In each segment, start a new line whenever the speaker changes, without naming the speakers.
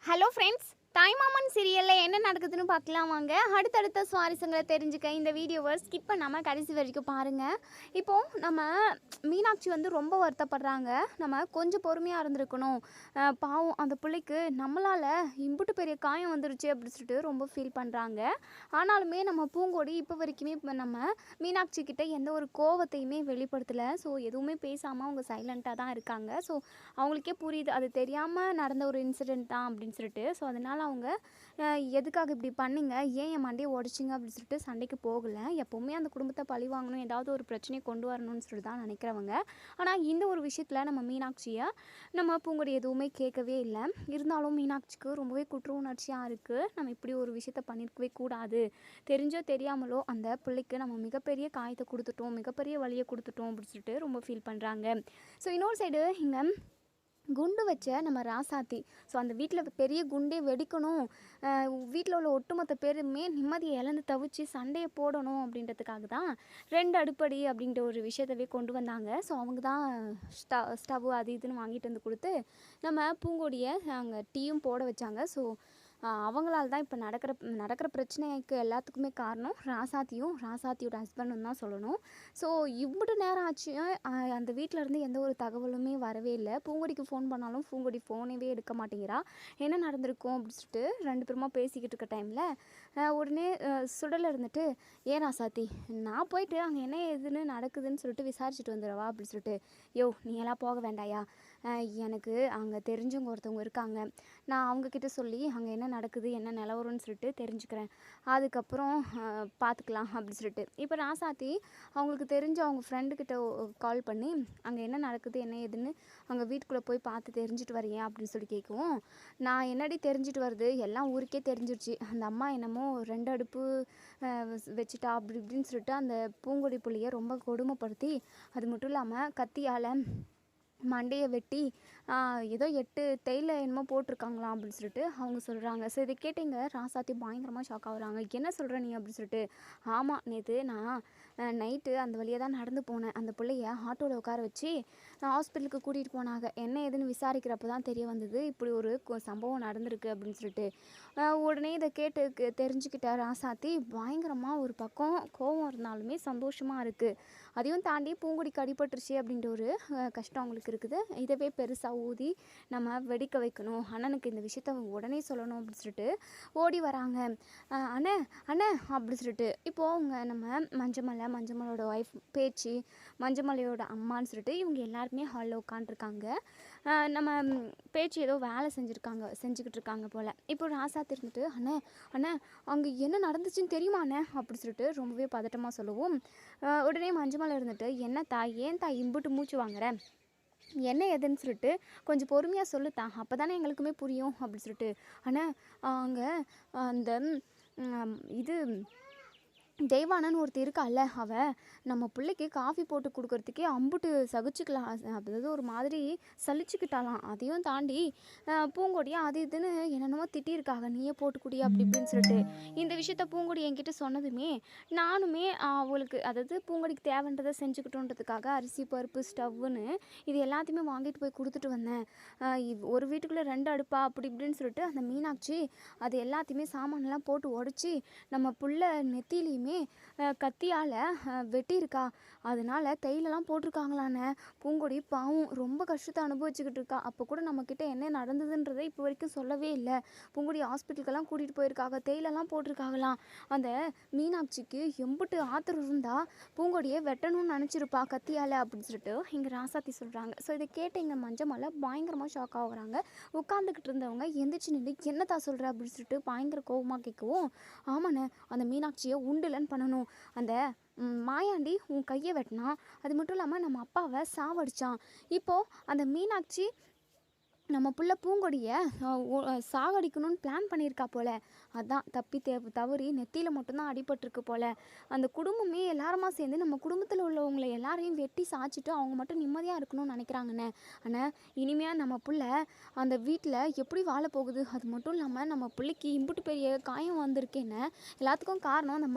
Hello friends, தாய்மாமன் சீரியலில் என்ன நடக்குதுன்னு பார்க்கலாம் வாங்க. அடுத்தடுத்த சுவாரஸ்யங்களை தெரிஞ்சுக்க இந்த வீடியோவை ஸ்கிப் பண்ணாமல் கடைசி வரைக்கும் பாருங்கள். இப்போது நம்ம மீனாட்சி ரொம்ப வருத்தப்படுறாங்க. நம்ம கொஞ்சம் பொறுமையாக இருந்திருக்கணும், பாவம் அந்த பிள்ளைக்கு நம்மளால் இம்புட்டு பெரிய காயம் வந்துருச்சு அப்படின்னு சொல்லிட்டு ரொம்ப ஃபீல் பண்ணுறாங்க. ஆனாலுமே நம்ம பூங்கொடி இப்போ வரைக்குமே நம்ம மீனாட்சி கிட்ட எந்த ஒரு கோவத்தையுமே வெளிப்படுத்தலை. ஸோ எதுவுமே பேசாமல் அவங்க சைலண்ட்டாக தான் இருக்காங்க. ஸோ அவங்களுக்கே புரியுது அது தெரியாமல் நடந்த ஒரு இன்சிடெண்ட் தான் அப்படின்னு சொல்லிட்டு. ஸோ அதனால் அவங்க எதுக்காக இப்படி பண்ணிங்க, ஏன் என் மண்டையை உடச்சிங்க அப்படின்னு சொல்லிட்டு சண்டைக்கு போகலை. எப்போவுமே அந்த குடும்பத்தை பழி வாங்கணும், ஏதாவது ஒரு பிரச்சனையை கொண்டு வரணும்னு சொல்லிட்டு தான் நினைக்கிறவங்க. ஆனால் இந்த ஒரு விஷயத்தில் நம்ம மீனாட்சியை நம்ம பூங்கொடி எதுவுமே கேட்கவே இல்லை. இருந்தாலும் மீனாட்சிக்கு ரொம்பவே குற்ற உணர்ச்சியாக இருக்குது. நம்ம இப்படி ஒரு விஷயத்த பண்ணியிருக்கவே கூடாது, தெரிஞ்சோ தெரியாமலோ அந்த பிள்ளைக்கு நம்ம மிகப்பெரிய காயத்தை கொடுத்துட்டோம், மிகப்பெரிய வலியை கொடுத்துட்டோம் அப்படின்னு சொல்லிட்டு ரொம்ப ஃபீல் பண்ணுறாங்க. ஸோ இன்னொரு சைடு இங்கே குண்டு வச்ச நம்ம ராசாத்தி, ஸோ அந்த வீட்டில் பெரிய குண்டே வெடிக்கணும், வீட்டில் உள்ள ஒட்டுமொத்த பேருமே நிம்மதியை இழந்து தவிச்சு சண்டையை போடணும் அப்படின்றதுக்காக தான் 2 அடுப்படி அப்படின்ற ஒரு விஷயத்தவே கொண்டு வந்தாங்க. ஸோ அவங்க தான் ஸ்டவ் அது இதுன்னு வாங்கிட்டு வந்து கொடுத்து நம்ம பூங்கொடியை அங்கே டீயும் போட வச்சாங்க. ஸோ அவங்களால தான் இப்போ நடக்கிற பிரச்சனைக்கு எல்லாத்துக்குமே காரணம் ராசாத்தியோட ஹஸ்பண்டும் தான் சொல்லணும். ஸோ இவ்வளோ நேரம் ஆச்சு, அந்த வீட்டிலேருந்து எந்த ஒரு தகவலுமே வரவே இல்லை. பூங்கொடிக்கு ஃபோன் பண்ணாலும் பூங்கொடி ஃபோனவே எடுக்க மாட்டேங்கிறா. என்ன நடந்திருக்கும் அப்படின்னு சொல்லிட்டு 2 பேருமா பேசிக்கிட்டு இருக்க டைமில் உடனே சுடலை இருந்துட்டு, ஏன் ராசாத்தி, நான் போயிட்டு அங்கே என்ன ஏதுன்னு நடக்குதுன்னு சொல்லிட்டு விசாரிச்சுட்டு வந்துடுவா அப்படின்னு சொல்லிட்டு, யோ நீ எல்லாம் போக வேண்டாயா, எனக்கு அங்கே தெரிஞ்சவங்க ஒருத்தவங்க இருக்காங்க, நான் அவங்கக்கிட்ட சொல்லி அங்கே என்ன நடக்குது என்ன நிலவரம்னு சொல்லிட்டு தெரிஞ்சுக்கிறேன், அதுக்கப்புறம் பார்த்துக்கலாம் அப்படின்னு சொல்லிட்டு. இப்போ ராசாத்தி அவங்களுக்கு தெரிஞ்ச அவங்க ஃப்ரெண்டுக்கிட்ட கால் பண்ணி அங்கே என்ன நடக்குது என்ன ஏதுன்னு அங்கே வீட்டுக்குள்ளே போய் பார்த்து தெரிஞ்சுட்டு வரேன் அப்படின்னு சொல்லி கேட்கவும், நான் என்னடி தெரிஞ்சுட்டு வருது, எல்லாம் ஊருக்கே தெரிஞ்சிருச்சு, அந்த அம்மா என்னமோ 2 அடுப்பு வச்சுட்டா அப்படி இப்படின்னு சொல்லிட்டு அந்த பூங்கொடி புள்ளியை ரொம்ப கொடுமைப்படுத்தி, அது மட்டும் இல்லாமல் கத்தியால் மண்டையை வெட்டி ஏதோ 8 தையில் என்னமோ போட்டிருக்காங்களாம் அப்படின்னு சொல்லிட்டு அவங்க சொல்கிறாங்க. ஸோ இதை கேட்டீங்க ராசாத்தி பயங்கரமாக ஷாக் ஆகுறாங்க. என்ன சொல்கிற நீ அப்படின்னு சொல்லிட்டு, ஆமாம் நேற்று நான் நைட்டு அந்த வழியாக தான் நடந்து போனேன், அந்த பிள்ளைய ஆட்டோவில் உட்கார வச்சு ஹாஸ்பிட்டலுக்கு கூட்டிகிட்டு போனாங்க, என்ன ஏதுன்னு விசாரிக்கிறப்ப தான் தெரிய வந்தது இப்படி ஒரு சம்பவம் நடந்திருக்கு அப்படின்னு சொல்லிட்டு. உடனே இதை கேட்டு தெரிஞ்சுக்கிட்ட ராசாத்தி பயங்கரமாக ஒரு பக்கம் கோவம் இருந்தாலுமே சந்தோஷமாக இருக்குது. அதையும் தாண்டி பூங்குடிக்கு அடிபட்டுருச்சு அப்படின்ற ஒரு கஷ்டம் அவங்களுக்கு இருக்குது. இதவே பெருசாக ஊதி நம்ம வெடிக்க வைக்கணும், அண்ணனுக்கு இந்த விஷயத்த உடனே சொல்லணும் அப்படின்னு சொல்லிட்டு ஓடி வராங்க. அண்ணே அண்ணே அப்படி சொல்லிட்டு இப்போது அவங்க நம்ம மஞ்சமலையோட ஒய்ஃப் பேச்சு, மஞ்சமலையோட அம்மான்னு சொல்லிட்டு இவங்க எல்லாருமே ஹாலில் உட்காண்ட்ருக்காங்க. நம்ம பேச்சு ஏதோ வேலை செஞ்சுக்கிட்டு இருக்காங்க போல். இப்போ ராசாத்தி இருந்துட்டு, அண்ணே அண்ணே அங்கே என்ன நடந்துச்சுன்னு தெரியுமா அண்ணே அப்படி சொல்லிட்டு ரொம்பவே பதட்டமாக சொல்லுவோம். உடனே மஞ்சமலை இருந்துட்டு, என்ன தாய் ஏன் தாய் இம்புட்டு மூச்சு வாங்குற, என்ன எதுன்னு சொல்லிட்டு கொஞ்சம் பொறுமையாக சொல்லுத்தான், அப்போ தானே எங்களுக்குமே புரியும் அப்படின்னு சொல்லிட்டு. ஆனால் அங்கே அந்த இது தெய்வானன்னு ஒருத்தி இருக்கால, அவள் நம்ம பிள்ளைக்கு காஃபி போட்டு கொடுக்கறதுக்கே அம்புட்டு சகிச்சுக்கலாம், அதாவது ஒரு மாதிரி சலிச்சுக்கிட்டாலாம். அதையும் தாண்டி பூங்கொடியை அது இதுன்னு என்னென்னமோ திட்டியிருக்காங்க, நீயே போட்டு குடி அப்படி இப்படின்னு சொல்லிட்டு. இந்த விஷயத்த பூங்கொடி என்கிட்ட சொன்னதுமே நானுமே அவளுக்கு, அதாவது பூங்கொடிக்கு தேவைன்றதை செஞ்சுக்கிட்டோன்றதுக்காக அரிசி பருப்பு ஸ்டவ்வுன்னு இது எல்லாத்தையுமே வாங்கிட்டு போய் கொடுத்துட்டு வந்தேன். ஒரு வீட்டுக்குள்ளே 2 அடுப்பா அப்படி இப்படின்னு சொல்லிட்டு அந்த மீனாட்சி அது எல்லாத்தையுமே சாமானெல்லாம் போட்டு உடச்சி நம்ம புள்ள நெத்திலையுமே கத்தியால் வெட்டியிருக்கா, அதனால தைலெல்லாம் போட்டிருக்காங்களான்னு. பூங்கொடி பாவம் ரொம்ப கஷ்டத்தை அனுபவிச்சுக்கிட்டு இருக்கா. அப்போ கூட நம்மக்கிட்ட என்ன நடந்ததுன்றதை இப்போ வரைக்கும் சொல்லவே இல்லை. பூங்கொடி ஹாஸ்பிட்டலுக்கெல்லாம் கூட்டிகிட்டு போயிருக்காங்க, தைலெல்லாம் போட்டிருக்காங்களாம். அந்த மீனாட்சிக்கு எம்புட்டு ஆத்திரம் இருந்தால் பூங்கொடியை வெட்டணும்னு நினச்சிருப்பா கத்தியால் அப்படின்னு சொல்லிட்டு இங்கே ராசாத்தி சொல்கிறாங்க. ஸோ இதை கேட்ட இங்கே மஞ்சமலை பயங்கரமாக ஷாக் ஆகுறாங்க. உட்காந்துக்கிட்டு இருந்தவங்க எந்திரிச்சு நின்று என்னத்தா சொல்கிற அப்படின்னு சொல்லிட்டு பயங்கர கோபமாக கேட்கவும், ஆமாண்ணே அந்த மீனாட்சியை உண்டுலன்னு பண்ணணும், அந்த மாயாண்டி உன் கையை வெட்டினா, அது மட்டும் இல்லாமல் நம்ம அப்பாவை சாவடிச்சான், இப்போது அந்த மீனாட்சி நம்ம புள்ள பூங்கொடியை சாகடிக்கணும்னு பிளான் பண்ணியிருக்கா போல், அதான் தவறி நெத்தியில் மட்டும்தான் அடிபட்டிருக்கு போல். அந்த குடும்பமே எல்லாருமா சேர்ந்து நம்ம குடும்பத்தில் உள்ளவங்களை எல்லாரையும் வெட்டி சாய்ச்சிட்டு அவங்க மட்டும் நிம்மதியாக இருக்கணும்னு நினைக்கிறாங்கண்ணே. ஆனால் இனிமையாக நம்ம புள்ள அந்த வீட்டில் எப்படி வாழ போகுது, அது மட்டும் இல்லாமல் நம்ம பிள்ளைக்கு இம்புட்டு பெரிய காயம் வந்திருக்கேன்னு எல்லாத்துக்கும் காரணம் அந்த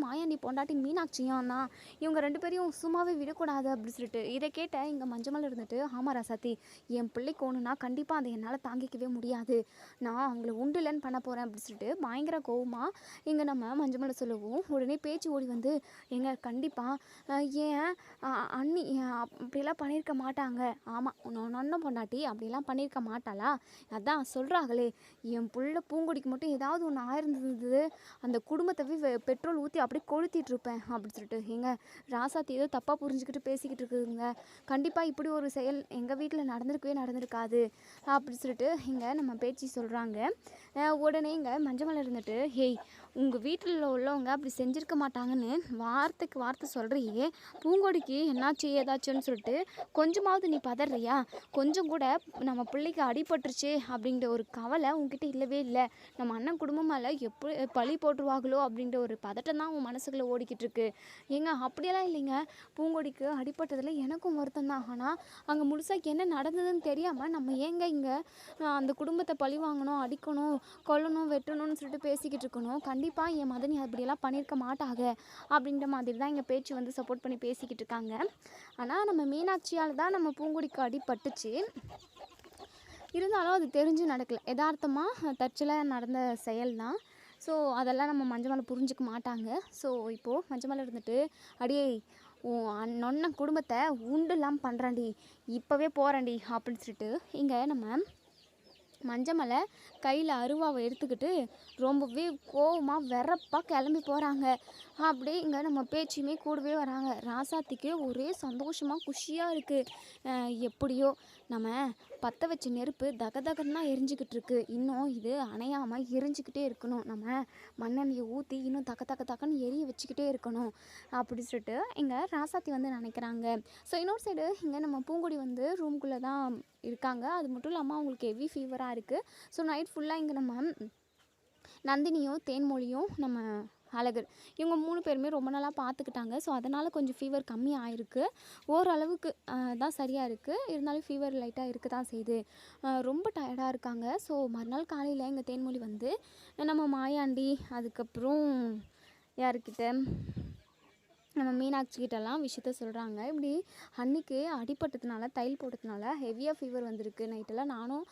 மாயாண்டி பொண்டாட்டி மீனாட்சியும் தான். இவங்க 2 பேரையும் சும்மாவே விடக்கூடாது அப்படி சொல்லிட்டு. இதை கேட்ட இங்கே மஞ்சமல் இருந்துட்டு, ஆமா ராசாத்தி, என் பிள்ளைக்கு ஒன்றுனா கண்டிப்பாக கண்டிப்பாக அதை என்னால் தாங்கிக்கவே முடியாது, நான் அவங்கள உண்டுலன்னு பண்ண போகிறேன் அப்படின்னு சொல்லிட்டு பயங்கர கோவமாக இங்கே நம்ம மஞ்சமலை சொல்லவும் உடனே பேச்சு ஓடி வந்து, ஏங்க கண்டிப்பாக ஏன் அண்ணி அப்படிலாம் பண்ணியிருக்க மாட்டாங்க. ஆமாம், நொன்ன பொண்டாட்டி அப்படிலாம் பண்ணியிருக்க மாட்டாளா? அதான் சொல்கிறாங்களே, என் புள்ள பூங்கொடிக்கு மட்டும் ஏதாவது ஒன்று ஆயிருந்தது அந்த குடும்பத்தை பெட்ரோல் ஊற்றி அப்படியே கொளுத்திட்டு இருப்பேன் அப்படின்னு சொல்லிட்டு. ஏங்க ராசாத்தி ஏதோ தப்பாக புரிஞ்சுக்கிட்டு பேசிக்கிட்டு இருக்குதுங்க, கண்டிப்பாக இப்படி ஒரு செயல் எங்கள் வீட்டில் நடந்திருக்காது அப்படின்னு சொல்லிட்டு இங்கே நம்ம பேச்சு சொல்கிறாங்க. உடனே இங்கே மஞ்சமலை இருந்துட்டு, ஹேய் உங்கள் வீட்டில் உள்ளவங்க அப்படி செஞ்சுருக்க மாட்டாங்கன்னு வார்த்தைக்கு வார்த்தை சொல்கிறியே, பூங்கொடிக்கு என்னாச்சு ஏதாச்சுன்னு சொல்லிட்டு கொஞ்சமாவது நீ பதறியா? கொஞ்சம் கூட நம்ம பிள்ளைக்கு அடிபட்டுருச்சு அப்படிங்கிற ஒரு கவலை உங்ககிட்ட இல்லவே இல்லை. நம்ம அண்ணன் குடும்பம் மேலே எப்படி பழி போட்டுருவாங்களோ அப்படின்ற ஒரு பதட்டம் தான் உன் மனசுக்குள்ளே ஓடிக்கிட்டு இருக்கு. ஏங்க அப்படியெல்லாம் இல்லைங்க, பூங்கொடிக்கு அடிபட்டதில் எனக்கும் வருத்தம் தான். ஆனால் அங்கே முழுசாக என்ன நடந்ததுன்னு தெரியாமல் நம்ம ஏங்க இங்கே அந்த குடும்பத்தை பழி வாங்கணும், அடிக்கணும், கொல்லணும், வெட்டணும்னு சொல்லிட்டு பேசிக்கிட்டு இருக்கணும். கண்டிப்பாக என் மதனி அப்படியெல்லாம் பண்ணியிருக்க மாட்டாங்க அப்படின்ற மாதிரி தான் எங்கள் பேச்சு வந்து சப்போர்ட் பண்ணி பேசிக்கிட்டு இருக்காங்க. ஆனால் நம்ம மீனாட்சியால் தான் நம்ம பூங்கொடிக்கு அடிபட்டுச்சு, இருந்தாலும் அது தெரிஞ்சு நடக்கலை, யதார்த்தமாக தற்செயலாக நடந்த செயல் தான். ஸோ அதெல்லாம் நம்ம மஞ்சமலை புரிஞ்சிக்க மாட்டாங்க. ஸோ இப்போது மஞ்சமலை இருந்துட்டு, அடியே நொன்ன குடும்பத்தை உண்டுலாம் பண்ணுறாண்டி, இப்போவே போகிறேன்டி அப்படின்னு சொல்லிட்டு இங்கே நம்ம மஞ்சமலை கையில் அருவாவை எடுத்துக்கிட்டு ரொம்பவே கோவமாக வெறப்பாக கிளம்பி போகிறாங்க. அப்படியே இங்கே நம்ம பேச்சுமே கூடவே வராங்க. ராசாத்திக்கு ஒரே சந்தோஷமாக குஷியாக இருக்குது. எப்படியோ நம்ம பற்ற வச்ச நெருப்பு தகதகன்னா எரிஞ்சிக்கிட்டு இருக்கு, இன்னும் இது அணையாமல் எரிஞ்சிக்கிட்டே இருக்கணும், நம்ம மண்ணெண்ணெயை ஊற்றி இன்னும் தக்கன்னு எரிய வச்சுக்கிட்டே இருக்கணும் அப்படி சொல்லிட்டு இங்கே ராசாத்தி வந்து நினைக்கிறாங்க. ஸோ இன்னொரு சைடு இங்கே நம்ம பூங்கொடி வந்து ரூம்குள்ளே தான் இருக்காங்க. அது மட்டும் இல்லாமல் அவங்களுக்கு ஹெவி ஃபீவராக இருக்குது. ஸோ நைட் ஃபுல்லாக இங்கே நம்ம நந்தினியும் தேன்மொழியும் நம்ம அழகர் இவங்க 3 பேருமே ரொம்ப நாளாக பார்த்துக்கிட்டாங்க. ஸோ அதனால் கொஞ்சம் ஃபீவர் கம்மி ஆகிருக்கு, ஓரளவுக்கு தான் சரியாக இருக்குது. இருந்தாலும் ஃபீவர் லைட்டாக இருக்க தான் செய்யுது, ரொம்ப டயர்டாக இருக்காங்க. ஸோ மறுநாள் காலையில் எங்கள் தேன்மொழி வந்து நம்ம மாயாண்டி அதுக்கப்புறம் யாருக்கிட்ட நம்ம மீனாட்சி கிட்டலாம் விஷயத்த சொல்கிறாங்க. இப்படி அன்னைக்கு அடிப்பட்டதுனால தையல் போட்டதுனால ஹெவியாக ஃபீவர் வந்திருக்கு, நைட்டெல்லாம் நானும்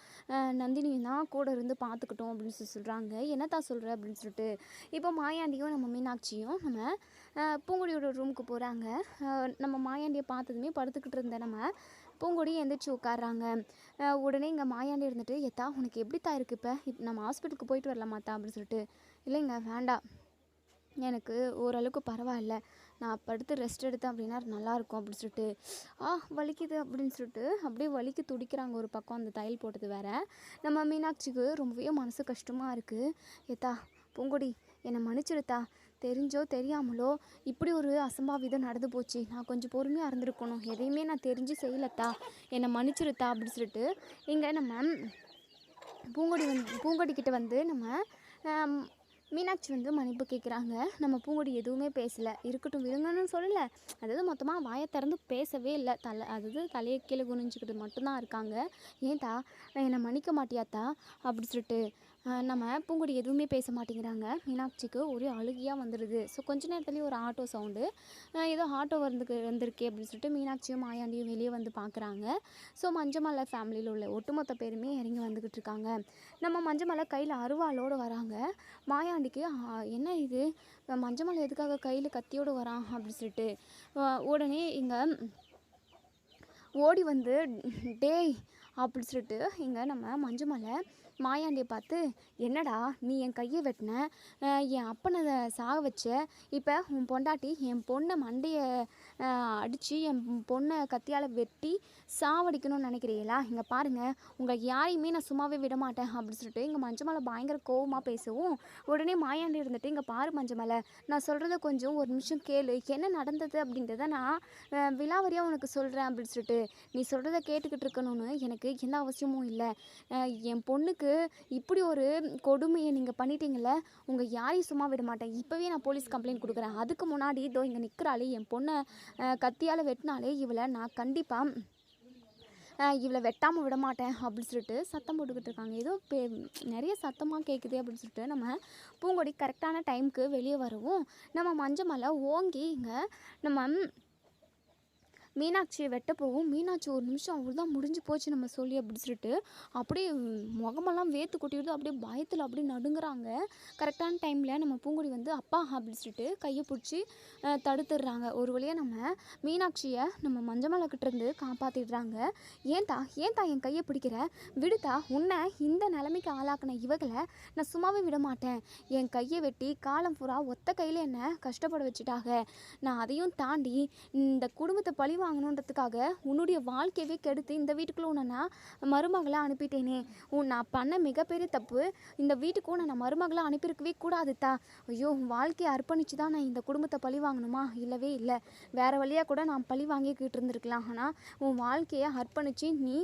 நந்தினியும் தான் கூட இருந்து பார்த்துக்கிட்டோம் அப்படின்னு சொல்கிறாங்க. என்னத்தான் சொல்கிற அப்படின்னு சொல்லிட்டு இப்போ மாயாண்டியும் நம்ம மீனாட்சியும் நம்ம பூங்கொடியோட ரூமுக்கு போகிறாங்க. நம்ம மாயாண்டியை பார்த்ததுமே படுத்துக்கிட்டு இருந்த நம்ம பூங்கொடி எந்திரிச்சு உட்காடுறாங்க. உடனே இங்கே மாயாண்டி இருந்துட்டு, ஏத்தா உனக்கு எப்படித்தா இருக்குது, இப்போ நம்ம ஹாஸ்பிட்டலுக்கு போயிட்டு வரலாமாத்தா அப்படின்னு சொல்லிட்டு. இல்லைங்க வேண்டாம், எனக்கு ஓரளவுக்கு பரவாயில்ல, நான் படுத்து ரெஸ்ட் எடுத்தேன் அப்படின்னா நல்லாயிருக்கும் அப்படின்னு சொல்லிட்டு. வலிக்குது அப்படின்னு சொல்லிட்டு அப்படியே வலிக்கு துடிக்கிறாங்க. ஒரு பக்கம் அந்த தையல் போட்டது வேற. நம்ம மீனாட்சிக்கு ரொம்பவே மனசு கஷ்டமாக இருக்குது. ஏத்தா பூங்கொடி என்னை மன்னிச்சிருத்தா, தெரிஞ்சோ தெரியாமலோ இப்படி ஒரு அசம்பாவிதம் நடந்து போச்சு, நான் கொஞ்சம் பொறுமையாக இருந்திருக்கணும், எதையுமே நான் தெரிஞ்சு செய்யலத்தா, என்னை மன்னிச்சிருத்தா அப்படின்னு சொல்லிட்டு இங்கே நம்ம பூங்கொடிக்கிட்ட வந்து நம்ம மீனாட்சி வந்து மன்னிப்பு கேட்குறாங்க. நம்ம பூங்கொடி எதுவுமே பேசலை, இருக்கட்டும் விடுங்கன்னு சொல்லலை, அதாவது மொத்தமாக வாயை திறந்து பேசவே இல்லை, அதாவது தலையை கீழே குனிஞ்சிக்கிட்டு மட்டும்தான் இருக்காங்க. ஏன்டா என்னை மன்னிக்க மாட்டியாத்தா அப்படி சொல்லிட்டு நம்ம பூங்கொடி எதுவுமே பேச மாட்டேங்கிறாங்க. மீனாட்சிக்கு ஒரே அழுகியாக வந்துடுது. ஸோ கொஞ்ச நேரத்துலேயே ஒரு ஆட்டோ சவுண்டு, ஏதோ ஆட்டோ வந்திருக்கே அப்படின்னு சொல்லிட்டு மீனாட்சியும் மாயாண்டியும் வெளியே வந்து பார்க்குறாங்க. ஸோ மஞ்சமலை ஃபேமிலியில் உள்ள ஒட்டுமொத்த பேருமே இறங்கி வந்துக்கிட்டு இருக்காங்க. நம்ம மஞ்சமலை கையில் அருவாளோடு வராங்க. மாயாண்டிக்கு என்ன இது, மஞ்சமலை எதுக்காக கையில் கத்தியோடு வரான் அப்படின்னு சொல்லிட்டு உடனே இங்கே ஓடி வந்து, டேய் அப்படி சொல்லிட்டு இங்கே நம்ம மஞ்சமலை மாயாண்டியை பார்த்து, என்னடா நீ என் கையை வெட்டின, என் அப்பனை சாக வச்ச, இப்போ உன் பொண்டாட்டி என் பொண்ணை மண்டையை அடித்து என் பொண்ணை கத்தியால் வெட்டி சாவடிக்கணும்னு நினைக்கிறீங்களா? இங்கே பாருங்கள், உங்களை யாரையுமே நான் சும்மாவே விட மாட்டேன் அப்படின்னு சொல்லிட்டு இங்கே மஞ்சமலை பயங்கர கோவமாக பேசவும் உடனே மாயாண்டி இருந்துட்டு, இங்கே பாரு மஞ்சமலை, நான் சொல்கிறத கொஞ்சம் ஒரு நிமிஷம் கேளு, என்ன நடந்தது அப்படின்றத நான் விலாவரியாக உனக்கு சொல்கிறேன் அப்படின்னு சொல்லிட்டு. நீ சொல்கிறத கேட்டுக்கிட்டு இருக்கணும்னு எனக்கு எந்த அவசியமும் இல்லை, என் பொண்ணுக்கு இப்படி ஒரு கொடுமையை நீங்கள் பண்ணிட்டீங்கள, உங்கள் யாரையும் சும்மா விட மாட்டேன், இப்போவே நான் போலீஸ் கம்ப்ளைண்ட் கொடுக்குறேன். அதுக்கு முன்னாடி இதோ இங்கே நிற்கிறாளே என் பொண்ணை கத்தியால் வெட்டினாலே இவளை நான் கண்டிப்பாக இவளை வெட்டாமல் விட மாட்டேன் அப்படின்னு சொல்லிட்டு சத்தம் போட்டுக்கிட்டு இருக்காங்க. ஏதோ நிறைய சத்தமாக கேட்குது அப்படின்னு சொல்லிட்டு நம்ம பூங்கொடி கரெக்டான டைமுக்கு வெளியே வரவும் நம்ம மஞ்சமலை ஓங்கி இங்கே நம்ம மீனாட்சியை வெட்ட போகும். மீனாட்சி ஒரு நிமிஷம் அவ்வளோதான் முடிஞ்சு போச்சு நம்ம சொல்லி அப்படின்னு சொல்லிட்டு அப்படியே முகமெல்லாம் வேர்த்து கொட்டிடுது. அப்படியே பயத்தில் அப்படியே நடுங்குறாங்க. கரெக்டான டைமில் நம்ம பூங்குடி வந்து அப்பா அப்படின்னு சொல்லிட்டு கையை பிடிச்சி தடுத்துடுறாங்க. ஒரு வழியாக நம்ம மீனாட்சியை நம்ம மஞ்சமலை கிட்டேருந்து காப்பாற்றிடுறாங்க. ஏன்தா என் கையை பிடிக்கிற, விடுதா, உன்னை இந்த நிலைமைக்கு ஆளாக்குன இவகளை நான் சும்மாவே விட மாட்டேன். என் கையை வெட்டி காலம் பூரா ஒத்த கையில் என்னை கஷ்டப்பட வச்சுட்டாங்க. நான் அதையும் தாண்டி இந்த குடும்பத்தை பழி வாங்கணுன்றதுக்காக உன்னுடைய வாழ்க்கையவே கெடுத்து இந்த வீட்டுக்குள்ளே உன்னை நான் மருமகளை அனுப்பிட்டேனே. நான் பண்ண மிகப்பெரிய தப்பு. இந்த வீட்டுக்கு உன்னை நான் மருமகளை அனுப்பியிருக்கவே கூடாதுத்தா. ஐயோ, உன் வாழ்க்கையை அர்ப்பணித்து தான் நான் இந்த குடும்பத்தை பழி வாங்கணுமா? இல்லவே இல்லை. வேறு வழியாக கூட நான் பழி வாங்கிக்கிட்டு இருந்திருக்கலாம். ஆனால் உன் வாழ்க்கையை அர்ப்பணித்து நீ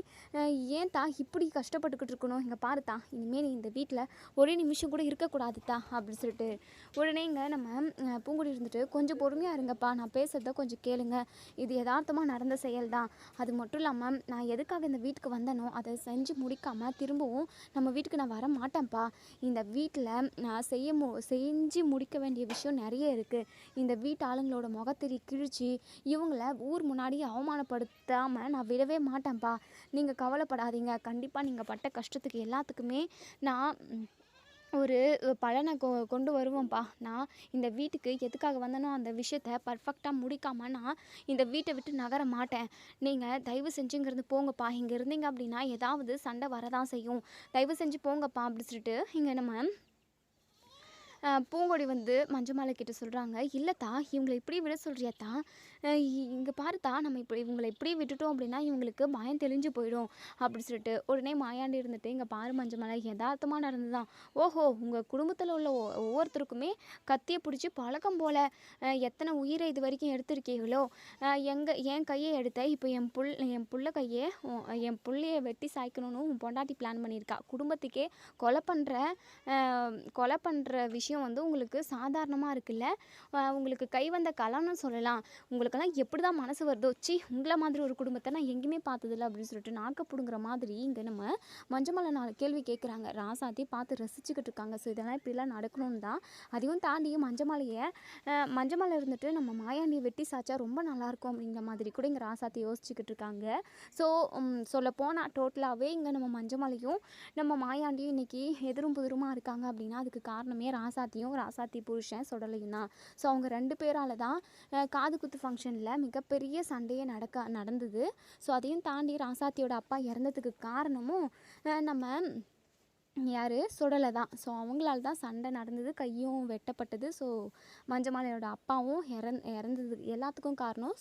ஏன் தா இப்படி கஷ்டப்பட்டுக்கிட்டு இருக்கணும்? இங்கே பாருத்தா, இனிமேல் நீ இந்த வீட்டில் ஒரே நிமிஷம் கூட இருக்கக்கூடாதுத்தா அப்படின்னு சொல்லிட்டு உடனே இங்கே நம்ம பூங்குடி இருந்துட்டு கொஞ்சம் பொறுமையாக இருங்கப்பா, நான் பேசுகிறத கொஞ்சம் கேளுங்க. இது யதார்த்தமாக நடந்த செயல் தான். அது மட்டும் இல்லாமல் நான் எதுக்காக இந்த வீட்டுக்கு வந்தனோ அதை செஞ்சு முடிக்காமல் திரும்பவும் நம்ம வீட்டுக்கு நான் வர மாட்டேன்ப்பா. இந்த வீட்டில் நான் செஞ்சு முடிக்க வேண்டிய விஷயம் நிறைய இருக்குது. இந்த வீட்டு ஆளுங்களோட முகத்திரி கிழிச்சு இவங்கள ஊர் முன்னாடி அவமானப்படுத்தாமல் நான் விடவே மாட்டேன்ப்பா. நீங்கள் கவலைப்படாதீங்க. கண்டிப்பாக நீங்கள் பட்ட கஷ்டத்துக்கு எல்லாத்துக்குமே நான் ஒரு பலனை கொண்டு வருவோம்ப்பா. நான் இந்த வீட்டுக்கு எதுக்காக வந்தனோ அந்த விஷயத்த பர்ஃபெக்டாக முடிக்காமல் நான் இந்த வீட்டை விட்டு நகர மாட்டேன். நீங்கள் தயவு செஞ்சுங்கிறது போங்கப்பா. இங்கே இருந்தீங்க அப்படின்னா ஏதாவது சண்டை வரதான் செய்யும். தயவு செஞ்சு போங்கப்பா அப்படி சொல்லிட்டு இங்கே நம்ம பூங்கொடி வந்து மஞ்சமாலை கிட்ட சொல்கிறாங்க. இல்லைத்தா, இவங்களை இப்படி விட சொல்கிறியாத்தா? இங்கே பாருத்தா, நம்ம இவங்களை இப்படி விட்டுட்டோம் அப்படின்னா இவங்களுக்கு பயம் தெளிஞ்சு போயிடும் அப்படி சொல்லிட்டு உடனே மாயாண்டி இருந்துட்டு, இங்கே பாரு மஞ்சமாலை, யதார்த்தமாக நடந்துதான். ஓஹோ, உங்கள் குடும்பத்தில் உள்ள ஒவ்வொருத்தருக்குமே கத்தியை பிடிச்சி பழக்கம் போல் எத்தனை உயிரை இது வரைக்கும் எடுத்திருக்கீங்களோ. என் கையை எடுத்த இப்போ என் புள்ள கையை என் புள்ளையை வெட்டி சாய்க்கணும்னு உன் பொண்டாட்டி பிளான் பண்ணியிருக்கா. குடும்பத்துக்கே கொலை பண்ணுற விஷயம் வந்து உங்களுக்கு சாதாரணமாக இருக்குல்ல. உங்களுக்கு கை வந்த கலன்னு சொல்லலாம். உங்களுக்கெல்லாம் எப்படி தான் மனசு வருதோ, உங்களை மாதிரி ஒரு குடும்பத்தை நான் எங்கேயுமே பார்த்ததில்ல அப்படின்னு சொல்லிட்டு நாக்கப்படுங்கிற மாதிரி இங்கே நம்ம மஞ்சமலை 4 கேள்வி கேட்குறாங்க. ராசாத்தி பார்த்து ரசிச்சுக்கிட்டு இருக்காங்க. ஸோ இதெல்லாம் இப்படிலாம் நடக்கணும்னு தான். அதையும் தாண்டி மஞ்சமலை இருந்துட்டு நம்ம மாயாண்டியை வெட்டி சாச்சா ரொம்ப நல்லாயிருக்கும் அப்படிங்கிற மாதிரி கூட இங்கே ராசாத்தி யோசிச்சுக்கிட்டு இருக்காங்க. ஸோ சொல்லப்போனால் டோட்டலாகவே இங்கே நம்ம மஞ்சமலையும் நம்ம மாயாண்டியும் இன்றைக்கி எதிரும் புதிருமாக இருக்காங்க அப்படின்னா அதுக்கு காரணமே ராசாத்தி புருஷன் சுடலையும் தான். ஸோ அவங்க 2 பேரால் தான் காது குத்து ஃபங்க்ஷனில் மிகப்பெரிய சண்டையே நடந்தது. ஸோ அதையும் தாண்டி ராசாத்தியோட அப்பா இறந்ததுக்கு காரணமும் நம்ம யார் சுடலை தான். ஸோ அவங்களால தான் சண்டை நடந்தது, கையும் வெட்டப்பட்டது. ஸோ மஞ்சமாலையோட அப்பாவும் இறந்தது எல்லாத்துக்கும் காரணம்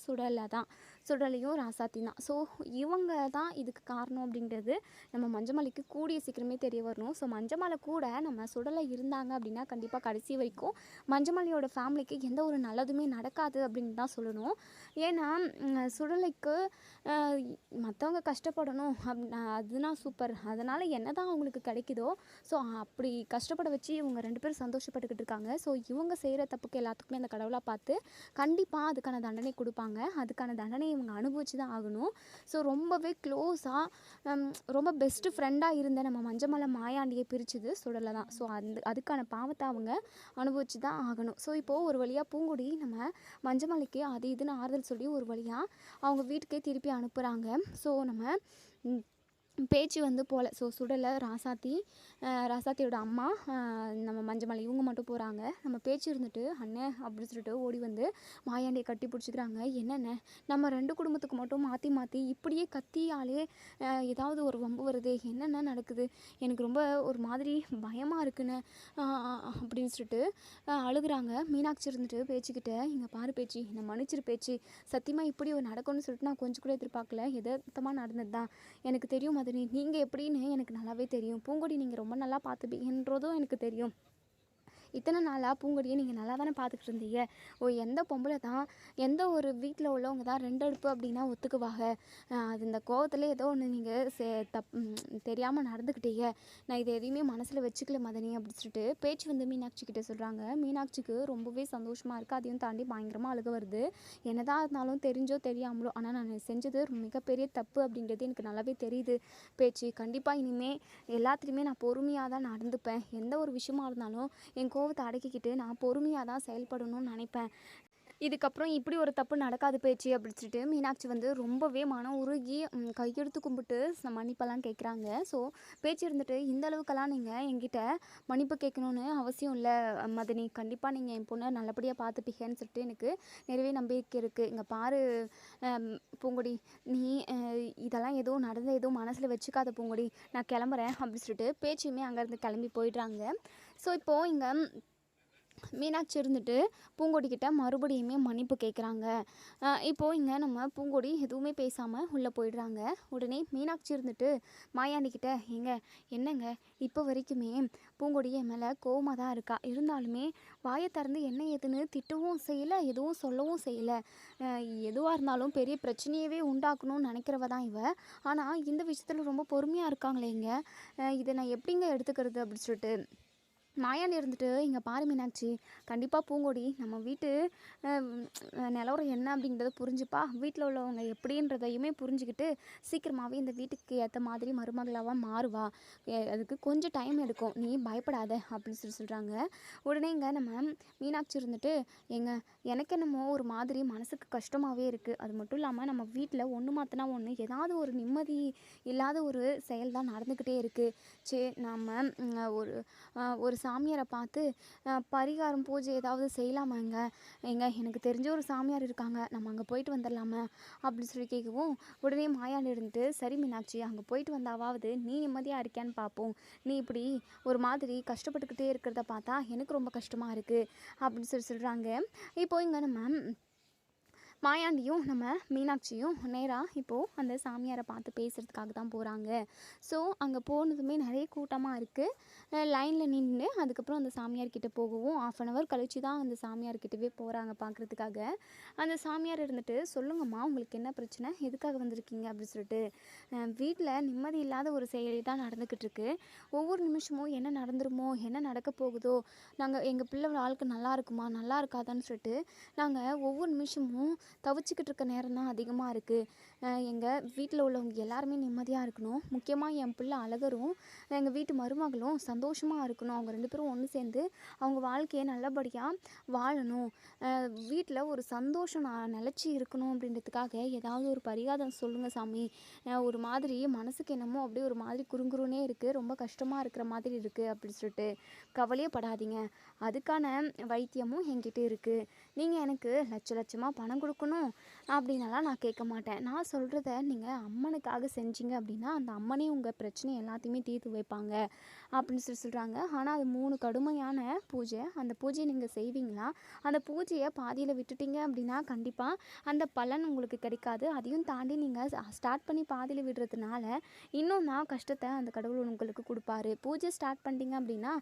சுடலையும் ராசாத்தி தான். ஸோ இவங்க தான் இதுக்கு காரணம் அப்படின்றது நம்ம மஞ்சமலைக்கு கூடிய சீக்கிரமே தெரிய வரணும். ஸோ மஞ்சமலை கூட நம்ம சுடலை இருந்தாங்க அப்படின்னா கண்டிப்பாக கடைசி வரைக்கும் மஞ்சமலையோட ஃபேமிலிக்கு எந்த ஒரு நல்லதுமே நடக்காது அப்படின்னு தான் சொல்லணும். ஏன்னா சுடலைக்கு மற்றவங்க கஷ்டப்படணும் அதுனா சூப்பர். அதனால் என்ன தான் அவங்களுக்கு கிடைக்குதோ, ஸோ அப்படி கஷ்டப்பட வச்சு இவங்க 2 பேரும் சந்தோஷப்பட்டுக்கிட்டு இருக்காங்க. ஸோ இவங்க செய்கிற தப்புக்கு எல்லாத்துக்குமே அந்த கடவுளாக பார்த்து கண்டிப்பாக அதுக்கான தண்டனை கொடுப்பாங்க. அதுக்கான தண்டனை இவங்க அனுபவிச்சு தான் ஆகணும். ஸோ ரொம்பவே க்ளோஸாக ரொம்ப பெஸ்ட்டு ஃப்ரெண்டாக இருந்த நம்ம மஞ்சமலை மாயாண்டியை பிரிச்சுது சுடலை தான். ஸோ அதுக்கான பாவத்தை அவங்க அனுபவிச்சு தான் ஆகணும். ஸோ இப்போது ஒரு வழியாக பூங்குடி நம்ம மஞ்சமலைக்கு அது இதுன்னு ஆறுதல் சொல்லி ஒரு வழியாக அவங்க வீட்டுக்கே திருப்பி அனுப்புகிறாங்க. ஸோ நம்ம பேச்சு வந்து போகல. ஸோ சுடலை ராசாத்தியோட அம்மா நம்ம மஞ்சமலை இவங்க மட்டும் போகிறாங்க. நம்ம பேச்சு இருந்துட்டு அண்ணன் அப்படின்னு சொல்லிட்டு ஓடி வந்து மாயாண்டியை கட்டி பிடிச்சிக்கிறாங்க. என்னென்ன நம்ம 2 குடும்பத்துக்கு மட்டும் மாற்றி இப்படியே கத்தியாலே ஏதாவது ஒரு வம்பு வருது, என்னென்ன நடக்குது, எனக்கு ரொம்ப ஒரு மாதிரி பயமாக இருக்குன்னு அப்படின்னு சொல்லிட்டு அழுகுறாங்க. மீனாட்சி இருந்துட்டு பேச்சுக்கிட்ட, இங்கே பாரு பேச்சு, என்னை மன்னிச்சிரு பேச்சு, சத்தியமாக இப்படி ஒரு நடக்கும்னு சொல்லிட்டு நான் கொஞ்சம் கூட எதிர்பார்க்கல. எதார்த்தமாக நடந்தது தான். எனக்கு தெரியும் மதனி, நீங்கள் எப்படின்னு எனக்கு நல்லாவே தெரியும். பூங்கொடி நீங்கள் ரொம்ப நல்லா பார்த்துப்பீங்கன்றதும் எனக்கு தெரியும். இத்தனை நாளாக பூங்கொடியை நீங்கள் நல்லா தானே பார்த்துக்கிட்டு இருந்தீங்க. எந்த பொம்பளை தான், எந்த ஒரு வீட்டில் உள்ளவங்க தான் 2 அடுப்பு அப்படின்னா ஒத்துக்குவாங்க. அது இந்த கோவத்தில் ஏதோ ஒன்று நீங்கள் தெரியாமல் நடந்துக்கிட்டீங்க. நான் இதை எதையுமே மனசில் வச்சுக்கல மதனி அப்படின்னு சொல்லிட்டு பேச்சு வந்து மீனாட்சி கிட்டே சொல்கிறாங்க. மீனாட்சிக்கு ரொம்பவே சந்தோஷமாக இருக்குது. அதையும் தாண்டி பயங்கரமாக அழுக வருது. என்னதான் இருந்தாலும் தெரிஞ்சோ தெரியாமலோ ஆனால் நான் செஞ்சது மிகப்பெரிய தப்பு அப்படின்றது எனக்கு நல்லாவே தெரியுது பேச்சு. கண்டிப்பாக இனிமேல் எல்லாத்துலேயுமே நான் பொறுமையாக தான் நடந்துப்பேன். எந்த ஒரு விஷயமா இருந்தாலும் என் கோவத்தை அடக்கிக்கிட்டு நான் பொறுமையாக தான் செயல்படணும்னு நினைப்பேன். இதுக்கப்புறம் இப்படி ஒரு தப்பு நடக்காது பேச்சு அப்படின்னு சொல்லிட்டு மீனாட்சி வந்து ரொம்பவே மனம் உருகி கையெடுத்து கும்பிட்டு மன்னிப்பெல்லாம் கேட்குறாங்க. ஸோ பேச்சு இருந்துட்டு இந்த அளவுக்கெல்லாம் நீங்கள் என்கிட்ட மன்னிப்பு கேட்கணுன்னு அவசியம் இல்லை மதனி, கண்டிப்பாக நீங்கள் என் பொண்ணை நல்லபடியாக பார்த்துப்பீங்கன்னு சொல்லிட்டு எனக்கு நிறையவே நம்பிக்கை இருக்குது. இங்கே பாரு பூங்கொடி, நீ இதெல்லாம் எதுவும் நடந்த எதுவும் மனசில் வச்சுக்காத பூங்கொடி, நான் கிளம்புறேன் அப்படின்னு சொல்லிட்டு பேச்சுமே அங்கேருந்து கிளம்பி போயிடுறாங்க. ஸோ இப்போது இங்கே மீனாட்சி இருந்துட்டு பூங்கொடிக்கிட்ட மறுபடியுமே மன்னிப்பு கேட்குறாங்க. இப்போது இங்கே நம்ம பூங்கொடி எதுவுமே பேசாமல் உள்ளே போயிடுறாங்க. உடனே மீனாட்சி இருந்துட்டு மாயாண்டிக்கிட்ட, என்னங்க இப்போ வரைக்குமே பூங்கொடி என் மேலே கோவமாக தான் இருக்கா, இருந்தாலுமே வாயை திறந்து என்ன ஏதுன்னு திட்டவும் செய்யலை, எதுவும் சொல்லவும் செய்யலை. எதுவாக இருந்தாலும் பெரிய பிரச்சனையவே உண்டாக்கணும்னு நினைக்கிறவ தான் இவ. ஆனால் இந்த விஷயத்தில் ரொம்ப பொறுமையாக இருக்காங்களேங்க, இதை நான் எப்படிங்க எடுத்துக்கிறது அப்படின்னு சொல்லிட்டு மாயாண்டி இருந்துட்டு, இங்கே பாரு மீனாட்சி, கண்டிப்பாக பூங்கொடி நம்ம வீட்டு நிலவரம் என்ன அப்படிங்கிறத புரிஞ்சுப்பா, வீட்டில் உள்ளவங்க எப்படின்றதையுமே புரிஞ்சுக்கிட்டு சீக்கிரமாகவே இந்த வீட்டுக்கு ஏற்ற மாதிரி மருமகளாக மாறுவா, அதுக்கு கொஞ்சம் டைம் எடுக்கும், நீ பயப்படாத அப்படின்னு சொல்கிறாங்க. உடனே இங்கே நம்ம மீனாட்சி இருந்துட்டு, எனக்கு என்னமோ ஒரு மாதிரி மனசுக்கு கஷ்டமாகவே இருக்குது, அது மட்டும் இல்லாமல் நம்ம வீட்டில் ஒன்று மாற்றினா ஒன்று ஏதாவது ஒரு நிம்மதி இல்லாத ஒரு செயல் தான் நடந்துக்கிட்டே இருக்குது. சரி நம்ம ஒரு சாமியாரை பார்த்து பரிகாரம் பூஜை ஏதாவது செய்யலாமாங்க, எனக்கு தெரிஞ்ச ஒரு சாமியார் இருக்காங்க, நம்ம அங்கே போயிட்டு வந்துடலாமா அப்படின்னு சொல்லி கேட்கவும், உடனே மாயாண்டி இருந்துட்டு, சரி மீனாட்சி, அங்கே போயிட்டு வந்தாவது நீ நிம்மதியாக இருக்கியான்னு பார்ப்போம், நீ இப்படி ஒரு மாதிரி கஷ்டப்பட்டுக்கிட்டே இருக்கிறத பார்த்தா எனக்கு ரொம்ப கஷ்டமாக இருக்குது அப்படின்னு சொல்கிறாங்க. இப்போ இங்கே நம்ம மாயாண்டியும் நம்ம மீனாட்சியும் நேராக இப்போது அந்த சாமியாரை பார்த்து பேசுகிறதுக்காக தான் போகிறாங்க. ஸோ அங்கே போனதுமே நிறைய கூட்டமாக இருக்குது, லைனில் நின்று அதுக்கப்புறம் அந்த சாமியார்கிட்ட போகவும் 1/2 hour கழித்து தான் அந்த சாமியார்கிட்டவே போகிறாங்க பார்க்குறதுக்காக. அந்த சாமியார் இருந்துட்டு, சொல்லுங்கம்மா உங்களுக்கு என்ன பிரச்சனை, எதுக்காக வந்திருக்கீங்க அப்படின்னு சொல்லிட்டு, வீட்டில் நிம்மதி இல்லாத ஒரு செயலி தான் நடந்துக்கிட்டு இருக்கு, ஒவ்வொரு நிமிஷமும் என்ன நடந்துருமோ என்ன நடக்க போகுதோ, நாங்கள் எங்கள் பிள்ளை வாழ்க்கை நல்லா இருக்குமா நல்லா இருக்காதான்னு சொல்லிட்டு நாங்கள் ஒவ்வொரு நிமிஷமும் தவிச்சிக்கிட்டு இருக்க நேரம் தான் அதிகமாக இருக்குது. எங்கள் வீட்டில் உள்ளவங்க எல்லாருமே நிம்மதியாக இருக்கணும், முக்கியமாக என் பிள்ளை அழகரும் எங்கள் வீட்டு மருமகளும் சந்தோஷமாக இருக்கணும், அவங்க 2 பேரும் ஒன்று சேர்ந்து அவங்க வாழ்க்கையை நல்லபடியாக வாழணும், வீட்டில் ஒரு சந்தோஷம் நான் நிலச்சி இருக்கணும் அப்படின்றதுக்காக ஏதாவது ஒரு பரிகாரம் சொல்லுங்கள் சாமி, ஒரு மாதிரி மனசுக்கு என்னமோ அப்படியே ஒரு மாதிரி குறுங்குறுனே இருக்குது, ரொம்ப கஷ்டமாக இருக்கிற மாதிரி இருக்குது அப்படின்னு சொல்லிட்டு, கவலையே படாதீங்க, அதுக்கான வைத்தியமும் என்கிட்ட இருக்குது, நீங்கள் எனக்கு லட்சமாக பணம் கொடுக்கணும் அப்படின்னலாம் நான் கேட்க மாட்டேன், நான் சொல்கிறத நீங்கள் அம்மனுக்காக செஞ்சீங்க அப்படின்னா அந்த அம்மனே உங்கள் பிரச்சனை எல்லாத்தையுமே தீர்த்து வைப்பாங்க அப்படின்னு சொல்கிறாங்க. ஆனால் அது 3 கடுமையான பூஜை, அந்த பூஜையை நீங்கள் செய்வீங்களா, அந்த பூஜையை பாதியில் விட்டுட்டீங்க அப்படின்னா கண்டிப்பாக அந்த பலன் உங்களுக்கு கிடைக்காது, அதையும் தாண்டி நீங்கள் ஸ்டார்ட் பண்ணி பாதியில் விடுறதுனால இன்னும் நான் கஷ்டத்தை அந்த கடவுள் உங்களுக்கு கொடுப்பாரு, பூஜை ஸ்டார்ட் பண்ணிட்டீங்க அப்படின்னா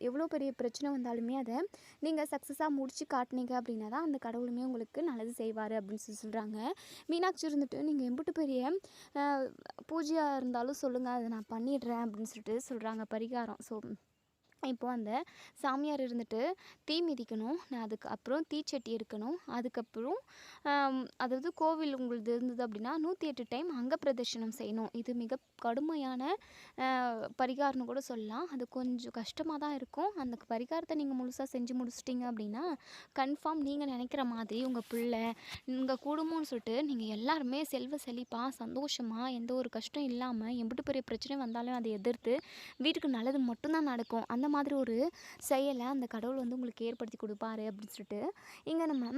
எவ்வளோ பெரிய பிரச்சனை வந்தாலுமே அதை நீங்கள் சக்ஸஸாக முடிச்சு காட்டினீங்க அப்படின்னா தான் அந்த கடவுளுமே உங்களுக்கு நல்லது செய்வார் அப்படின்னு சொல்கிறாங்க. மீனாட்சி இருந்துட்டு, நீங்கள் எம்பிட்டு பெரிய பூஜையாக இருந்தாலும் சொல்லுங்கள், அதை நான் பண்ணிடுறேன் அப்படின்னு சொல்கிறாங்க பரிகாரம். ஸோ இப்போது அந்த சாமியார் இருந்துட்டு தீ மிதிக்கணும், நான் அதுக்கப்புறம் தீச்சட்டி இருக்கணும், அதுக்கப்புறம் அதாவது கோவில் உங்களது இருந்தது அப்படின்னா 108 டைம் அங்க பிரதர்ஷனம் செய்யணும், இது மிக கடுமையான பரிகாரம்னு கூட சொல்லலாம், அது கொஞ்சம் கஷ்டமாக தான் இருக்கும், அந்த பரிகாரத்தை நீங்கள் முழுசாக செஞ்சு முடிச்சிட்டிங்க அப்படின்னா கன்ஃபார்ம் நீங்கள் நினைக்கிற மாதிரி உங்கள் பிள்ளை உங்கள் குடும்பம்னு சொல்லிட்டு நீங்கள் எல்லாருமே செல்வ செழிப்பாக சந்தோஷமாக எந்த ஒரு கஷ்டம் இல்லாமல் எம்பிட்டு பெரிய பிரச்சனை வந்தாலும் அதை எதிர்த்து வீட்டுக்கு நல்லது மட்டும்தான் நடக்கும், அந்த மாதிரி ஒரு செயலை அந்த கடவுள் வந்து உங்களுக்கு ஏற்படுத்தி கொடுப்பாரு அப்படின்னு சொல்லிட்டு இங்கே நம்ம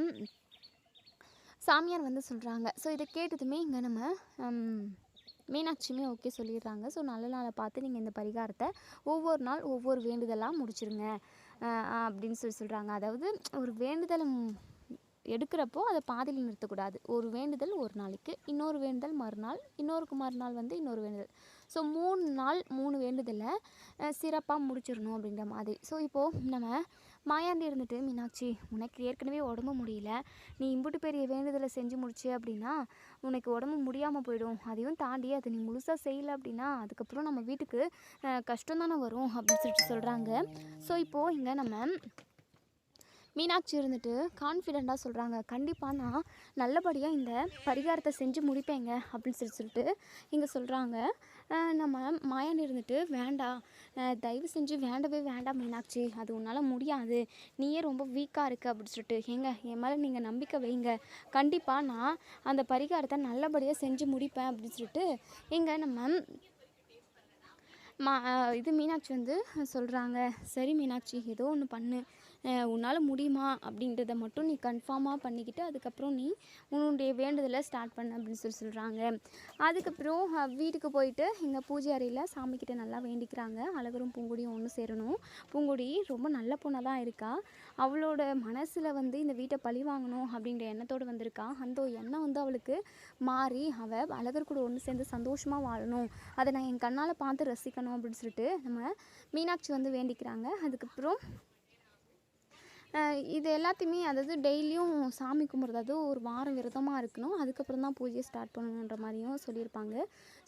சாமியார் வந்து சொல்கிறாங்க. ஸோ இதை கேட்டதுமே இங்கே நம்ம மீனாட்சியுமே ஓகே சொல்லிடுறாங்க. ஸோ நல்ல நாளை பார்த்து நீங்கள் இந்த பரிகாரத்தை ஒவ்வொரு நாள் ஒவ்வொரு வேண்டுதலாக முடிச்சிருங்க அப்படின்னு சொல்கிறாங்க. அதாவது ஒரு வேண்டுதல் எடுக்கிறப்போ அதை பாதியில் நிறுத்தக்கூடாது, ஒரு வேண்டுதல் ஒரு நாளைக்கு, இன்னொரு வேண்டுதல் மறுநாள், இன்னொருக்கு மறுநாள் வந்து இன்னொரு வேண்டுதல், ஸோ 3 நாள் 3 வேண்டுதலை சிறப்பாக முடிச்சிடணும் அப்படின்ற மாதிரி. ஸோ இப்போது நம்ம மாயாண்டி இருந்துட்டு, மீனாட்சி உனக்கு ஏற்கனவே உடம்பு முடியல, நீ இம்புட்டு பெரிய வேண்டுதலை செஞ்சு முடிச்சு அப்படின்னா உனக்கு உடம்பு முடியாமல் போயிடும், அதையும் தாண்டி அதை நீ முழுசாக செய்யலை அப்படின்னா அதுக்கப்புறம் நம்ம வீட்டுக்கு கஷ்டம் தானே வரும் அப்படின்னு சொல்கிறாங்க. ஸோ இப்போது இங்கே நம்ம மீனாட்சி இருந்துட்டு கான்ஃபிடெண்ட்டாக சொல்கிறாங்க, கண்டிப்பாக நான் நல்லபடியாக இந்த பரிகாரத்தை செஞ்சு முடிப்பேங்க அப்படின்னு சொல்லிட்டு இங்கே சொல்கிறாங்க. நம்ம மாயாண்டி இருந்துட்டு, வேண்டாம், தயவு செஞ்சு வேண்டவே வேண்டாம் மீனாட்சி, அது உன்னால் முடியாது, நீயே ரொம்ப வீக்காக இருக்க அப்படின்னு சொல்லிட்டு, ஏங்க என் மேலே நீங்கள் நம்பிக்கை வைங்க, கண்டிப்பாக நான் அந்த பரிகாரத்தை நல்லபடியாக செஞ்சு முடிப்பேன் அப்படின்னு சொல்லிட்டு இங்கே நம்ம இது மீனாட்சி வந்து சொல்கிறாங்க. சரி மீனாட்சி, ஏதோ ஒன்று பண்ணு, உன்னால் முடியுமா அப்படின்றத மட்டும் நீ கன்ஃபார்மாக பண்ணிக்கிட்டு அதுக்கப்புறம் நீ உன்னுடைய வேண்டுதலை ஸ்டார்ட் பண்ண அப்படின்னு சொல்கிறாங்க. அதுக்கப்புறம் வீட்டுக்கு போயிட்டு எங்கள் பூஜை அறையில் சாமிக்கிட்ட நல்லா வேண்டிக்கிறாங்க. அழகரும் பூங்குடியும் ஒன்று சேரணும். பூங்குடி ரொம்ப நல்ல பொண்ணாக தான் இருக்கா. அவளோட மனசில் வந்து இந்த வீட்டை பழி வாங்கணும் அப்படின்ற எண்ணத்தோடு வந்திருக்கா. அந்த எண்ணம் வந்து அவளுக்கு மாறி அவள் அழகர் கூட ஒன்று சேர்ந்து சந்தோஷமாக வாழணும், அதை நான் என் கண்ணால் பார்த்து ரசிக்கணும் அப்படின்னு சொல்லிட்டு நம்ம மீனாட்சி வந்து வேண்டிக்கிறாங்க. அதுக்கப்புறம் இது எல்லாத்தையுமே, அதாவது டெய்லியும் சாமி கும்பிட்றது ஒரு வாரம் விரதமாக இருக்கணும், அதுக்கப்புறம் தான் பூஜையை ஸ்டார்ட் பண்ணணுன்ற மாதிரியும் சொல்லியிருப்பாங்க.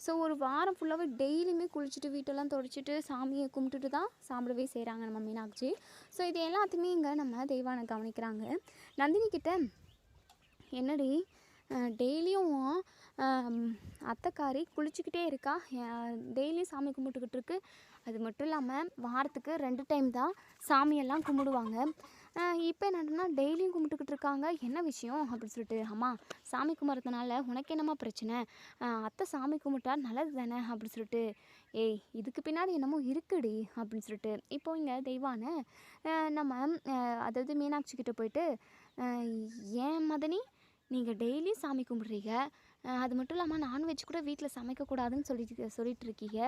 ஸோ ஒரு வாரம் ஃபுல்லாகவே டெய்லியுமே குளிச்சுட்டு வீட்டெல்லாம் துடைச்சிட்டு சாமியை கும்பிட்டுட்டு தான் சாப்பிடவே செய்கிறாங்க நம்ம மீனாட்சி. ஸோ இது எல்லாத்தையுமே இங்கே நம்ம தெய்வானை கவனிக்கிறாங்க. நந்தினி கிட்ட, என்னடி டெய்லியும் அத்தைக்காரி குளிச்சுக்கிட்டே இருக்கா, டெய்லியும் சாமி கும்பிட்டுக்கிட்டு இருக்கு, அது மட்டும் இல்லாமல் வாரத்துக்கு 2 டைம் தான் சாமியெல்லாம் கும்பிடுவாங்க, இப்போ என்னன்னா டெய்லியும் கும்பிட்டுக்கிட்டு இருக்காங்க, என்ன விஷயம் அப்படின்னு சொல்லிட்டு, அம்மா சாமி கும்பிட்றதுனால உனக்கு என்னம்மா பிரச்சனை, அத்தை சாமி கும்பிட்டா நல்லது தானே அப்படின்னு சொல்லிட்டு, ஏய் இதுக்கு பின்னாடி என்னமோ இருக்குடி அப்படின்னு சொல்லிட்டு இப்போ இங்கே தெய்வானை நம்ம அதாவது மீனாட்சி கிட்ட போயிட்டு, ஏன் மதனி நீங்கள் டெய்லியும் சாமி கும்பிட்றீங்க, அது மட்டும் இல்லாமல் நான்வெஜ் கூட வீட்டில் சமைக்கக்கூடாதுன்னு சொல்லிட்டு இருக்கீங்க,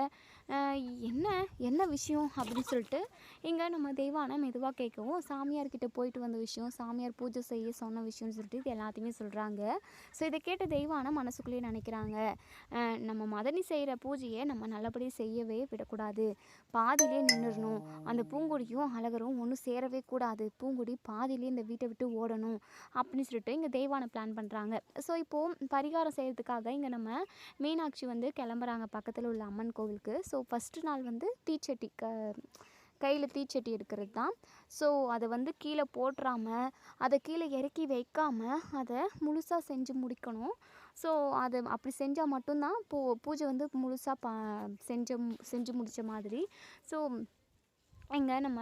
என்ன என்ன விஷயம் அப்படின்னு சொல்லிட்டு இங்கே நம்ம தெய்வானை மெதுவாக கேட்கவும், சாமியார்கிட்ட போயிட்டு வந்த விஷயம், சாமியார் பூஜை செய்ய சொன்ன விஷயம்னு சொல்லிட்டு இது எல்லாத்தையுமே சொல்கிறாங்க. ஸோ இதை கேட்ட தெய்வானை மனசுக்குள்ளேயே நினைக்கிறாங்க, நம்ம மதனி செய்கிற பூஜையை நம்ம நல்லபடியாக செய்யவே விடக்கூடாது, பாதியிலே நின்றுடணும், அந்த பூங்குடியும் அழகரும் ஒன்றும் சேரவே கூடாது, பூங்குடி பாதியிலே இந்த வீட்டை விட்டு ஓடணும் அப்படின்னு சொல்லிட்டு இங்கே தெய்வானை பிளான் பண்ணுறாங்க. ஸோ இப்போது பரிகாரம் செய்கிறதுக்காக இங்கே நம்ம மீனாட்சி வந்து கிளம்புறாங்க பக்கத்தில் உள்ள அம்மன் கோவிலுக்கு. ஸோ ஃபஸ்ட்டு நாள் வந்து தீச்சட்டி கையில் தீச்சட்டி எடுக்கிறது தான். ஸோ அதை வந்து கீழே போட்டுறாமல் அதை கீழே இறக்கி வைக்காமல் அதை முழுசாக செஞ்சு முடிக்கணும். ஸோ அது அப்படி செஞ்சால் மட்டும்தான் பூஜை வந்து முழுசாக செஞ்சு முடித்த மாதிரி. ஸோ இங்கே நம்ம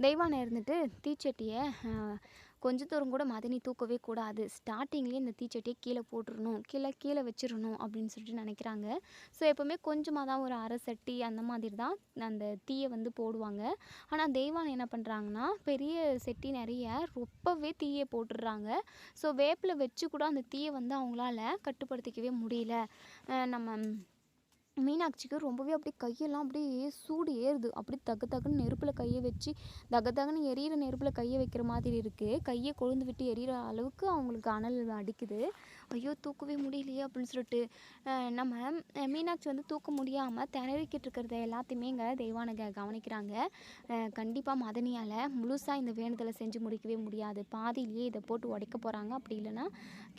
தெய்வானை இருந்துட்டு தீச்சட்டியை கொஞ்சம் தூரம் கூட மதனி தூக்கவே கூடாது, ஸ்டார்டிங்லேயே இந்த தீச்சட்டியை கீழே போட்டுடணும், கீழே வச்சிடணும் அப்படின்னு சொல்லிட்டு நினைக்கிறாங்க. ஸோ எப்போவுமே கொஞ்சமாக தான், ஒரு அரை சட்டி அந்த மாதிரி தான் அந்த தீயை வந்து போடுவாங்க. ஆனால் தெய்வானை என்ன பண்ணுறாங்கன்னா பெரிய சட்டி நிறைய ரொம்பவே தீயை போட்டுடுறாங்க. ஸோ வேப்பில் வச்சு கூட அந்த தீயை வந்து அவங்களால கட்டுப்படுத்திக்கவே முடியல. நம்ம மீனாட்சிக்கு ரொம்பவே அப்படியே கையெல்லாம் அப்படியே சூடு ஏறுது, அப்படி தகுன்னு நெருப்பில் கையை வச்சு தகுன்னு எரியிற நெருப்பில் கையை வைக்கிற மாதிரி இருக்குது, கையை கொழுந்து விட்டு எரியிற அளவுக்கு அவங்களுக்கு அனல் அடிக்குது. ஐயோ தூக்கவே முடியலையே அப்படின்னு சொல்லிட்டு நம்ம மீனாட்சி வந்து தூக்க முடியாமல் திணறிக்கிட்டு இருக்கிறத எல்லாத்தையுமே இங்கே தெய்வானை கவனிக்கிறாங்க. கண்டிப்பாக மதனியால் முழுசாக இந்த வேண்டுதலை செஞ்சு முடிக்கவே முடியாது, பாதியிலேயே இதை போட்டு உடைக்க போகிறாங்க, அப்படி இல்லைன்னா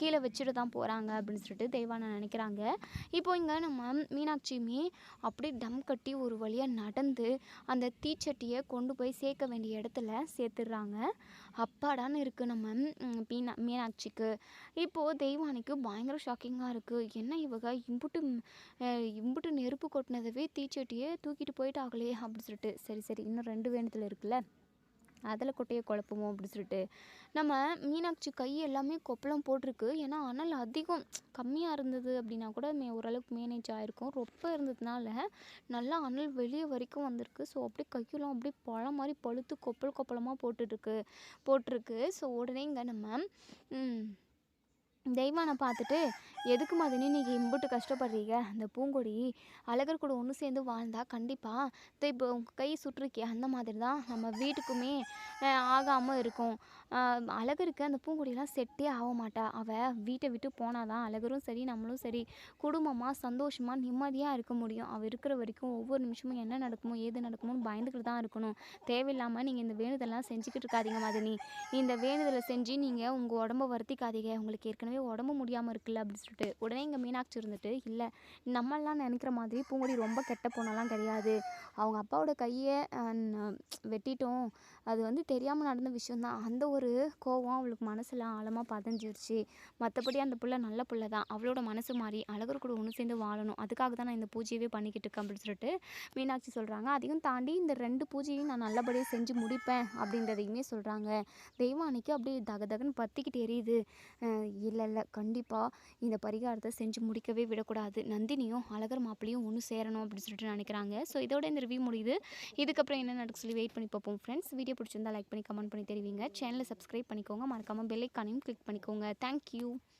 கீழே வச்சுட்டு தான் போகிறாங்க அப்படின்னு சொல்லிட்டு தெய்வானை நினைக்கிறாங்க. இப்போ இங்கே நம்ம மீனாட்சியுமே அப்படியே டம் கட்டி ஒரு வழியாக நடந்து அந்த தீச்சட்டியை கொண்டு போய் சேர்க்க வேண்டிய இடத்துல சேர்த்துடுறாங்க. அப்பாடான்னு இருக்குது நம்ம மீனாட்சிக்கு. இப்போது தெய்வானைக்கு பயங்கர ஷாக்கிங்காக இருக்குது, என்ன இவங்க இம்புட்டு நெருப்பு கொட்டினதவே தீச்சட்டியை தூக்கிட்டு போயிட்டாங்களே அப்படின்னு சொல்லிட்டு, சரி இன்னும் 2 வேண்டுதல் இருக்குல்ல, அதில் கொட்டையை குழப்பமோ அப்படின்னு சொல்லிட்டு நம்ம மீனாட்சி கை எல்லாமே கொப்பளம் போட்டிருக்கு. ஏன்னா அனல் அதிகம், கம்மியாக இருந்தது அப்படின்னா கூட ஓரளவுக்கு மேனேஜ் ஆகிருக்கும், ரொம்ப இருந்ததுனால நல்லா அனல் வெளியே வரைக்கும் வந்திருக்கு. ஸோ அப்படியே கையெல்லாம் அப்படியே பழம் மாதிரி பழுத்து கொப்பளமாக போட்டிருக்கு. ஸோ உடனே இங்கே நம்ம தெய்வானை பார்த்துட்டு, எதுக்கு மதனி நீங்கள் இம்புட்டு கஷ்டப்படுறீங்க, அந்த பூங்கொடி அழகர் கூட ஒன்று சேர்ந்து வாழ்ந்தால் கண்டிப்பாக இப்போ உங்கள் கை சுற்றுருக்கே அந்த மாதிரி தான் நம்ம வீட்டுக்குமே ஆகாமல் இருக்கும். அழகருக்கு அந்த பூங்கொடியெல்லாம் செட்டே ஆக மாட்டா, அவள் வீட்டை விட்டு போனால் தான் அழகரும் சரி நம்மளும் சரி குடும்பமாக சந்தோஷமாக நிம்மதியாக இருக்க முடியும். அவள் இருக்கிற வரைக்கும் ஒவ்வொரு நிமிஷமும் என்ன நடக்குமோ ஏது நடக்குமோன்னு பயந்துக்கிட்டு தான் இருக்கணும். தேவையில்லாமல் நீங்கள் இந்த வேண்டுதலாம் செஞ்சுக்கிட்டு இருக்காதீங்க மதனி, இந்த வேண்டுதலை செஞ்சு நீங்கள் உங்கள் உடம்ப வருத்திக்காதீங்க, உங்களுக்கு ஏற்கனவே ஏற்கனவே உடம்பு முடியாமல் இருக்குல்ல அப்படின்னு சொல்லிட்டு உடனே இங்கே மீனாட்சி இருந்துட்டு, இல்லை நம்மளாம் நினைக்கிற மாதிரி பூங்கொடி ரொம்ப கெட்ட பொண்ணெல்லாம் கிடையாது. அவங்க அப்பாவோட கையை வெட்டிட்டோம். அது வந்து தெரியாமல் நடந்த விஷயந்தான். அந்த ஒரு கோவம் அவளுக்கு மனசில் ஆழமாக பதிஞ்சிருச்சு. மற்றபடி அந்த புள்ள நல்ல புள்ள தான். அவளோட மனசு மாறி அழகர் கூட ஒன்று சேர்ந்து வாழணும். அதுக்காக தான் நான் இந்த பூஜையவே பண்ணிக்கிட்டு இருக்கேன் அப்படின்னு சொல்லிட்டு மீனாட்சி சொல்கிறாங்க. அதையும் தாண்டி இந்த 2 பூஜையும் நான் நல்லபடியாக செஞ்சு முடிப்பேன் அப்படின்றதையுமே சொல்கிறாங்க. தெய்வானைக்கு அப்படியே தகதகன்னு பற்றிக்கிட்டு எரியுது. இல்லை இல்லை கண்டிப்பாக இந்த பரிகாரத்தை செஞ்சு முடிக்கவே விடக்கூடாது. நந்தினியும் அழகர் மாப்பிளையும் ஒன்று சேரணும் அப்படின்னு சொல்லிட்டு நினைக்கிறாங்க. ஸோ இதோட இந்த ரிவ்யூ முடியுது. இதுக்கப்புறம் என்ன நடக்கு சொல்லி வெயிட் பண்ணி பார்ப்போம் ஃப்ரெண்ட்ஸ். வீடியோ பிடிச்சிருந்தா லைக் பண்ணி கமெண்ட் பண்ணி தெரிவிங்க. சேனலை சப்ஸ்கிரைப் பண்ணிக்கோங்க. மறக்காமல் பெல் ஐக்கானையும் கிளிக் பண்ணிக்கோங்க. தேங்க்யூ.